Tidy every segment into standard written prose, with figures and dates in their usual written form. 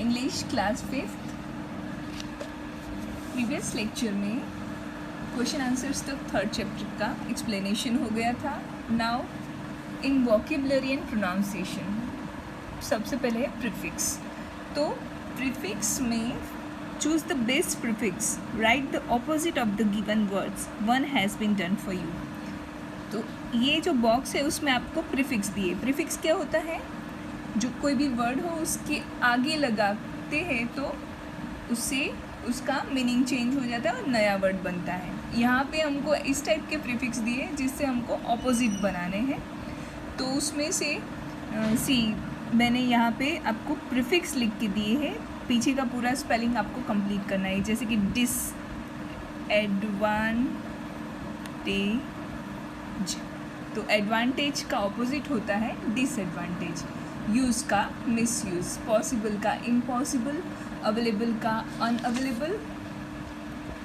English class 5th। Previous lecture में question answers तक third chapter का एक्सप्लेनेशन हो गया था। Now in vocabulary and pronunciation सबसे पहले है प्रीफिक्स। तो प्रीफिक्स में choose the best prefix, write the opposite of the given words, one has been done for you. तो ये जो बॉक्स है उसमें आपको प्रीफिक्स दिए। प्रीफिक्स क्या होता है? जो कोई भी वर्ड हो उसके आगे लगाते हैं तो उससे उसका मीनिंग चेंज हो जाता है और नया वर्ड बनता है। यहाँ पे हमको इस टाइप के प्रीफिक्स दिए जिससे हमको ऑपोजिट बनाने हैं। तो उसमें से मैंने यहाँ पे आपको प्रीफिक्स लिख के दिए हैं, पीछे का पूरा स्पेलिंग आपको कंप्लीट करना है। जैसे कि डिस एडवांटेज, तो एडवांटेज का ऑपोजिट होता है डिसएडवांटेज, यूज़ का मिसयूज़, पॉसिबल का इम्पॉसिबल, अवेलेबल का अनअवेलेबल,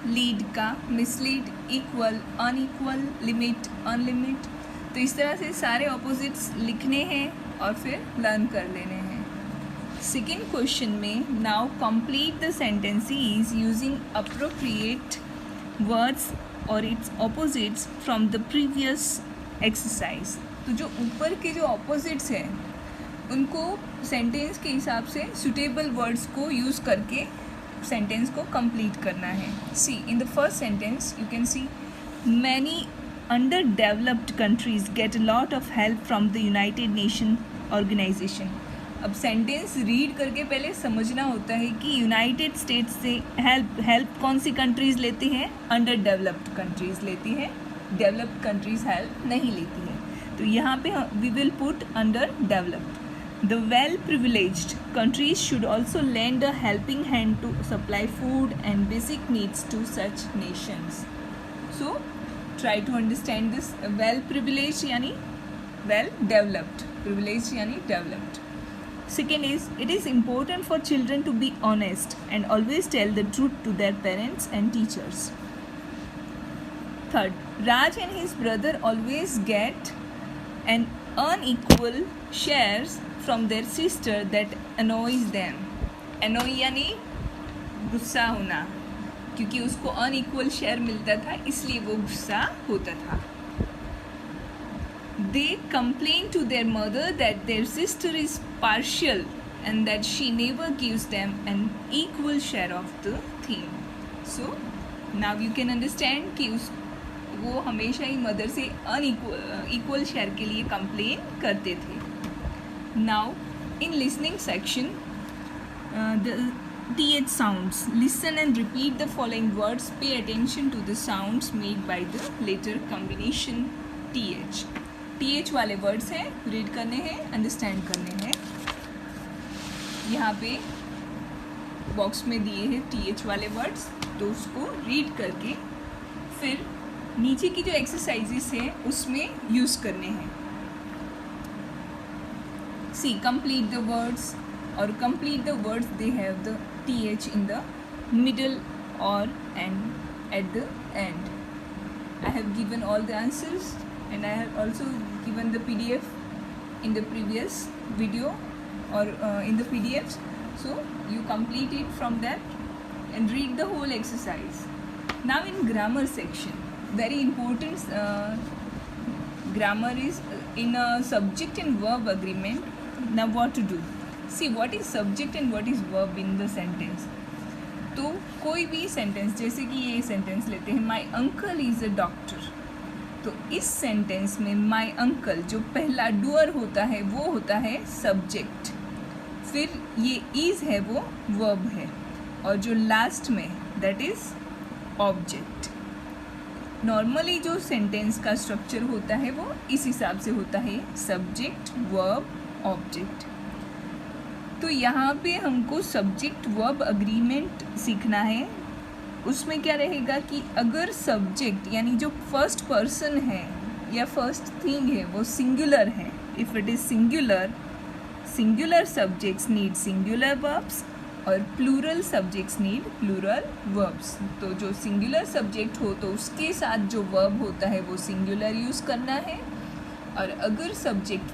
लीड का mislead, equal unequal, limit unlimited. तो इस तरह से सारे ऑपोजिट्स लिखने हैं और फिर लर्न कर लेने हैं। सेकेंड क्वेश्चन में now complete the sentences using appropriate words और its opposites from the previous exercise. तो जो ऊपर के जो ऑपोजिट्स हैं उनको सेंटेंस के हिसाब से सुटेबल वर्ड्स को यूज़ करके सेंटेंस को कंप्लीट करना है। See in the first sentence you can see many underdeveloped countries get a lot of help from the United Nation Organisation. अब सेंटेंस रीड करके पहले समझना होता है कि यूनाइटेड स्टेट्स से हेल्प कौन सी कंट्रीज़ लेती हैं? अंडर डेवलप्ड कंट्रीज़ लेती हैं, डेवलप्ड कंट्रीज़ हेल्प नहीं लेती हैं। तो यहाँ पे we will put underdeveloped. The well-privileged countries should also lend a helping hand to supply food and basic needs to such nations. So, try to understand this. Well-privileged यानी well-developed, privileged यानी developed. Second is, it is important for children to be honest and always tell the truth to their parents and teachers. Third, Raj and his brother always get an unequal shares from their sister that annoys them. Annoy यानी गुस्सा होना, क्योंकि उसको unequal share मिलता था इसलिए वो गुस्सा होता था। They complain to their mother that their sister is partial and that she never gives them an equal share of the thing. So now you can understand कि वो हमेशा ही मदर से इक्वल शेयर के लिए कंप्लेन करते थे। Now in listening section, the th sounds. Listen and repeat the following words. Pay attention to the sounds made by the letter combination th. th वाले words हैं, रीड करने हैं, understand करने हैं। यहाँ पे बॉक्स में दिए हैं th वाले वर्ड्स, तो उसको रीड करके फिर नीचे की जो एक्सरसाइजेस हैं उसमें यूज़ करने हैं। See, complete the words or complete the words they have the th in the middle or and at the end. I have given all the answers and I have also given the PDF in the previous video or in the PDFs. So you complete it from that and read the whole exercise. Now in grammar section, very important grammar is in a subject and verb agreement. Now what to do? See, what is subject and what is verb in the sentence? तो कोई भी sentence, जैसे कि ये sentence लेते हैं, my uncle is a doctor. तो इस सेंटेंस में माई अंकल जो पहला डूअर होता है वो होता है सब्जेक्ट, फिर ये इज़ है वो वर्ब है, और जो लास्ट में दैट इज़ ऑब्जेक्ट। नॉर्मली जो सेंटेंस का स्ट्रक्चर होता है वो इस हिसाब से होता है, सब्जेक्ट वर्ब ऑब्जेक्ट। तो यहाँ पे हमको सब्जेक्ट वर्ब अग्रीमेंट सीखना है। उसमें क्या रहेगा कि अगर सब्जेक्ट यानी जो फर्स्ट पर्सन है या फर्स्ट थिंग है वो सिंगुलर है, if it is singular, singular subjects need singular verbs और plural subjects need plural verbs. तो जो सिंगुलर सब्जेक्ट हो तो उसके साथ जो वर्ब होता है वो सिंगुलर यूज़ करना है, और अगर सब्जेक्ट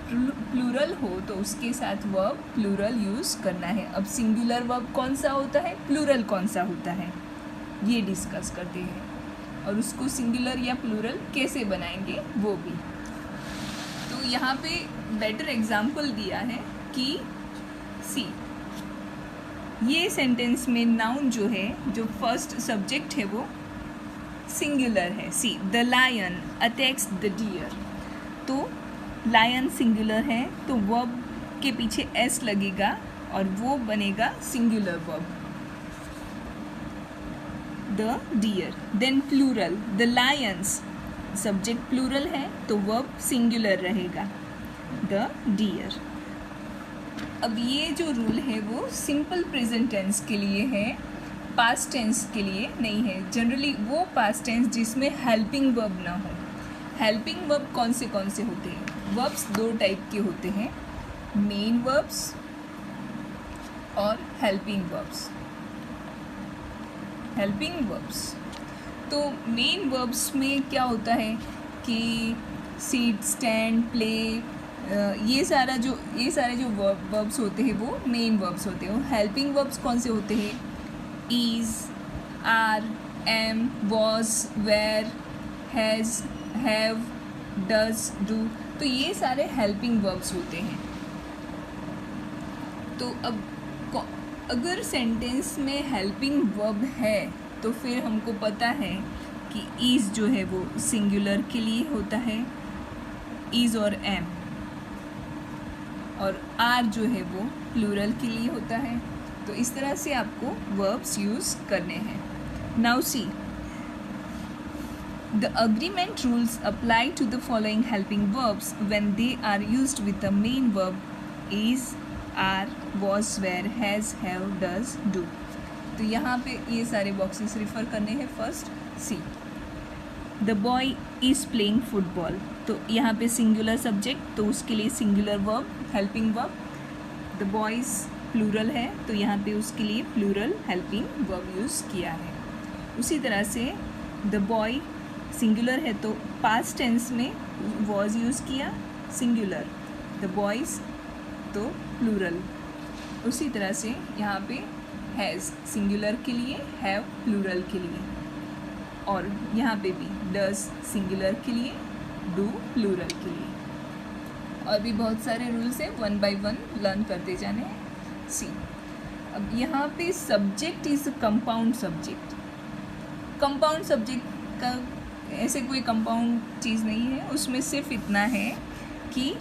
प्लूरल हो तो उसके साथ वर्ब प्लूरल यूज़ करना है। अब सिंगुलर वर्ब कौन सा होता है, प्लूरल कौन सा होता है, ये डिस्कस करते हैं, और उसको सिंगुलर या प्लूरल कैसे बनाएंगे वो भी। तो यहाँ पे बेटर एग्जाम्पल दिया है कि सी, ये सेंटेंस में नाउन जो है, जो फर्स्ट सब्जेक्ट है वो सिंगुलर है। See, the lion attacks the deer, तो लायन सिंगुलर है तो वर्ब के पीछे एस लगेगा और वो बनेगा singular verb, the deer. Then plural, the lions, subject plural है तो वर्ब सिंगुलर रहेगा, द डियर। अब ये जो रूल है वो सिंपल प्रेजेंट टेंस के लिए है, पास्ट टेंस के लिए नहीं है। जनरली वो पास्ट टेंस जिसमें हेल्पिंग वर्ब ना हो। हेल्पिंग वर्ब कौन से होते हैं? वर्ब्स दो टाइप के होते हैं, मेन वर्ब्स और हेल्पिंग वर्ब्स। हेल्पिंग वर्ब्स, तो मेन वर्ब्स में क्या होता है कि सीट, स्टैंड, प्ले, ये सारे जो वर्ब्स होते हैं वो मेन वर्ब्स होते हैं। हेल्पिंग वर्ब्स कौन से होते हैं? Is, are, am, was, were, has, have, does, do, तो ये सारे हेल्पिंग वर्ब्स होते हैं। तो अब अगर सेंटेंस में हेल्पिंग वर्ब है तो फिर हमको पता है कि इज़ जो है वो सिंगुलर के लिए होता है, इज़ और एम, और आर जो है वो प्लूरल के लिए होता है। तो इस तरह से आपको वर्ब्स यूज़ करने हैं। Now see, the agreement rules apply to the following helping verbs when they are used with the main verb is, are, was, were, has, have, does, do. तो यहाँ पे ये सारे बॉक्सेस रिफ़र करने हैं। First see, the boy is playing football, तो यहाँ पे सिंगुलर सब्जेक्ट तो उसके लिए singular verb, helping verb. The boys plural है तो यहाँ पे उसके लिए प्लूरल हेल्पिंग वर्ब यूज़ किया है। उसी तरह से द बॉय सिंगुलर है तो पास्ट टेंस में वॉज यूज़ किया, सिंगुलर। द बॉयज़ तो प्लूरल। उसी तरह से यहाँ पे हैज़ सिंगुलर के लिए, हैव प्लूरल के लिए, और यहाँ पे भी डज सिंगुलर के लिए, डू प्लूरल के लिए। और भी बहुत सारे रूल्स हैं, वन बाय वन लर्न करते जाने हैं। सी, अब यहाँ पे subject is compound subject. Compound subject का ऐसे कोई कंपाउंड चीज़ नहीं है, उसमें सिर्फ इतना है कि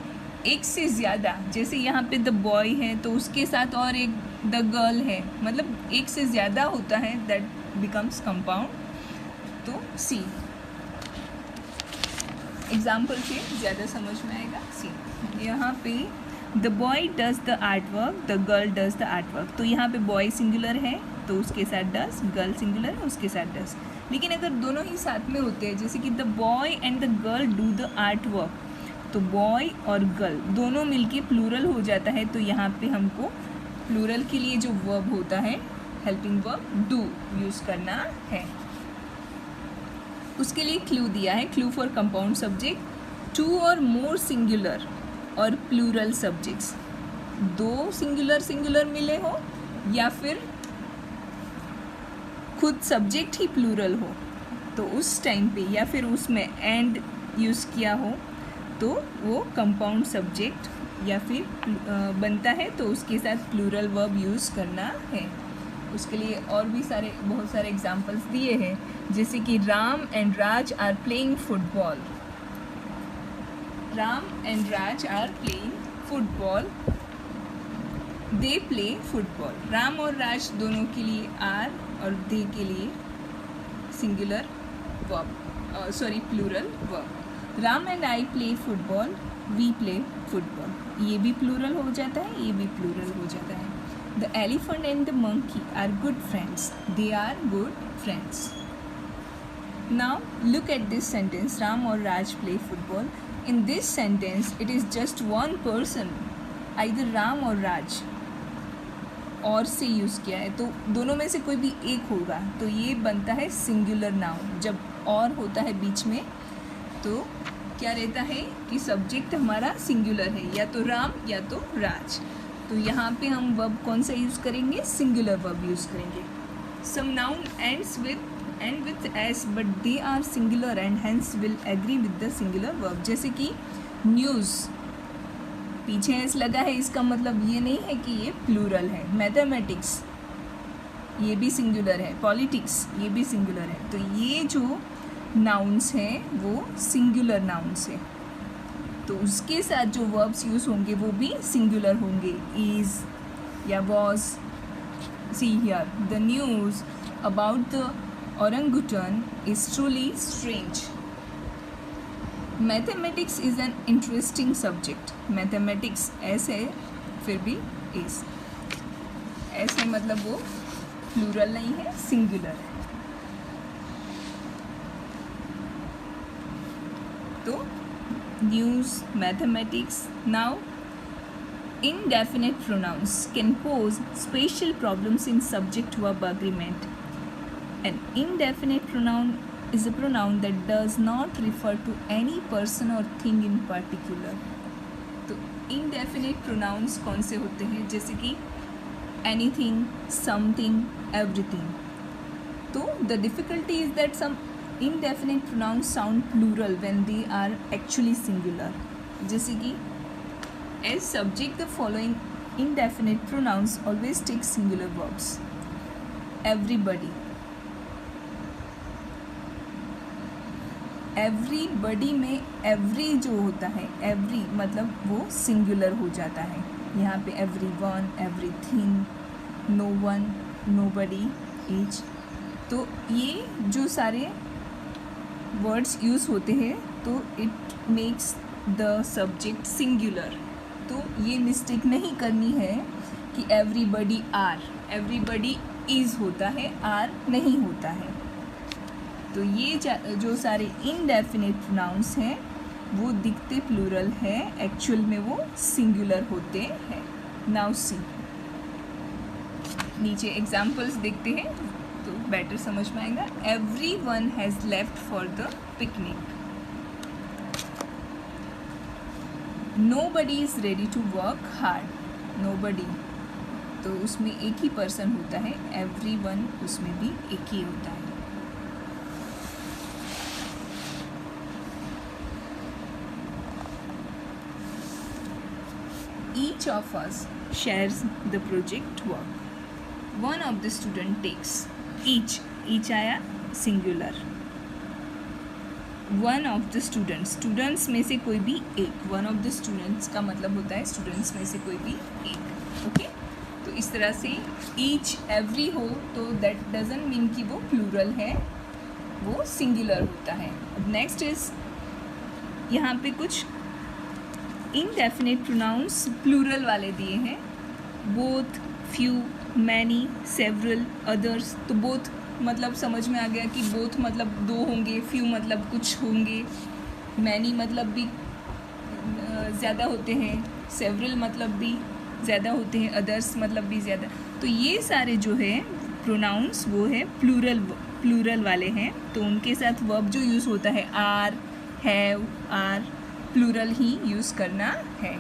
एक से ज़्यादा, जैसे यहाँ पे द बॉय है तो उसके साथ और एक द गर्ल है, मतलब एक से ज़्यादा होता है, दैट बिकम्स कंपाउंड। तो सी, एग्जाम्पल से ज़्यादा समझ में आएगा। सी, यहाँ पे the boy does the art work, the girl does the art work, तो यहाँ पे बॉय सिंगुलर है तो उसके साथ डज, गर्ल सिंगुलर है उसके साथ डज। लेकिन अगर दोनों ही साथ में होते हैं, जैसे कि the boy and the girl do the art work, तो बॉय और गर्ल दोनों मिलके प्लूरल हो जाता है, तो यहाँ पे हमको प्लूरल के लिए जो वर्ब होता है, हेल्पिंग वर्ब, डू यूज़ करना है। उसके लिए क्लू दिया है, clue for compound subject, two और मोर सिंगुलर और प्लूरल सब्जेक्ट्स, दो सिंगुलर मिले हो या फिर खुद सब्जेक्ट ही प्लूरल हो, तो उस टाइम पे, या फिर उसमें एंड यूज़ किया हो तो वो कंपाउंड सब्जेक्ट या फिर बनता है, तो उसके साथ प्लूरल वर्ब यूज़ करना है। उसके लिए और भी बहुत सारे एग्जांपल्स दिए हैं, जैसे कि Ram and Raj are playing football. Ram and Raj are playing football, they play football. Ram और राज दोनों के लिए आर और दे के लिए singular verb, plural verb. Ram and I play football, we play football, ये भी प्लूरल हो जाता है, ये भी प्लूरल हो जाता है। The elephant and the monkey are good friends, they are good friends. Now look at this sentence, Ram और Raj play football. In this sentence it is just one person, either Ram और राज, और से यूज़ किया है, तो दोनों में से कोई भी एक होगा, तो ये बनता है सिंगुलर नाउन। जब और होता है बीच में तो क्या रहता है कि सब्जेक्ट हमारा सिंगुलर है, या तो राम या तो राज। तो यहाँ पे हम वर्ब कौन सा यूज़ करेंगे, सिंगुलर वर्ब यूज़ करेंगे। Some noun ends with s but they are singular and hence will agree with the singular verb। जैसे कि न्यूज़, पीछे s लगा है, इसका मतलब ये नहीं है कि ये प्लूरल है। मैथमेटिक्स, ये भी सिंगुलर है। पॉलिटिक्स, ये भी सिंगुलर है। तो ये जो नाउन्स हैं वो सिंगुलर नाउन्स है, तो उसके साथ जो वर्ब्स यूज़ होंगे वो भी सिंगुलर होंगे। इज़ या was. See here, the news about the orangutan is truly strange। Mathematics is an interesting subject. Mathematics ऐसे फिर भी इज़, ऐसे मतलब वो प्लूरल नहीं है, सिंगुलर है। तो news, mathematics. Now indefinite pronouns can pose spatial problems in subject verb agreement। An indefinite pronoun is a pronoun that does not refer to any person or thing in particular। तो indefinite pronouns कौन से होते हैं, जैसे कि anything, something, everything। तो the difficulty is that some indefinite pronouns sound plural when they are actually singular। जैसे कि as subject the following indefinite pronouns always take singular verbs। everybody, everybody में एवरी जो होता है, एवरी मतलब वो singular हो जाता है। यहाँ पे everyone, everything, no one, nobody, each. तो ये जो सारे वर्ड्स यूज़ होते हैं तो it makes the subject singular. तो ये मिस्टेक नहीं करनी है कि एवरीबडी आर, एवरीबडी इज़ होता है, आर नहीं होता है। तो ये जो सारे इनडेफिनिट प्रोनाउंस हैं वो दिखते प्लूरल है, एक्चुअल में वो सिंगुलर होते हैं। नाउ सी, नीचे एग्जाम्पल्स देखते हैं तो बेटर समझ में आएगा। Everyone has left for the picnic. Nobody is ready to work hard. Nobody तो उसमें एक ही पर्सन होता है, एवरीवन उसमें भी एक ही होता है। Each of us shares the project work। One of the student takes। each आया singular. One of the students, students में से कोई भी एक। One of the students का मतलब होता है स्टूडेंट्स में से कोई भी एक। ओके, तो इस तरह से each, every हो तो that doesn't mean कि वो प्लूरल है, वो सिंगुलर होता है। अब नेक्स्ट इज, यहाँ पे कुछ इनडेफिनिट प्रोनाउंस प्लूरल वाले दिए हैं। Both, few, many, several, others. तो बोथ मतलब समझ में आ गया कि बोथ मतलब दो होंगे, फ्यू मतलब कुछ होंगे, मैनी मतलब भी ज़्यादा होते हैं, सेवरल मतलब भी ज़्यादा होते हैं, अदर्स मतलब भी ज़्यादा। तो ये सारे जो है प्रोनाउंस वो है प्लूरल वाले हैं। तो उनके साथ वर्ब जो यूज़ होता है आर, हैव, आर, प्लूरल ही यूज़ करना है।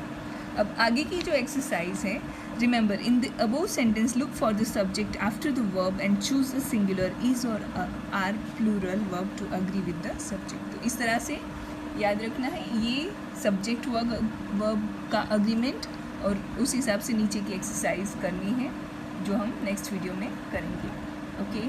अब आगे की जो एक्सरसाइज है, remember in the above sentence look for the subject after the verb and choose the singular is और are plural verb to agree with the subject. तो इस तरह से याद रखना है, ये सब्जेक्ट वर्ब का अग्रीमेंट, और उस हिसाब से नीचे की एक्सरसाइज करनी है जो हम नेक्स्ट वीडियो में करेंगे। ओके।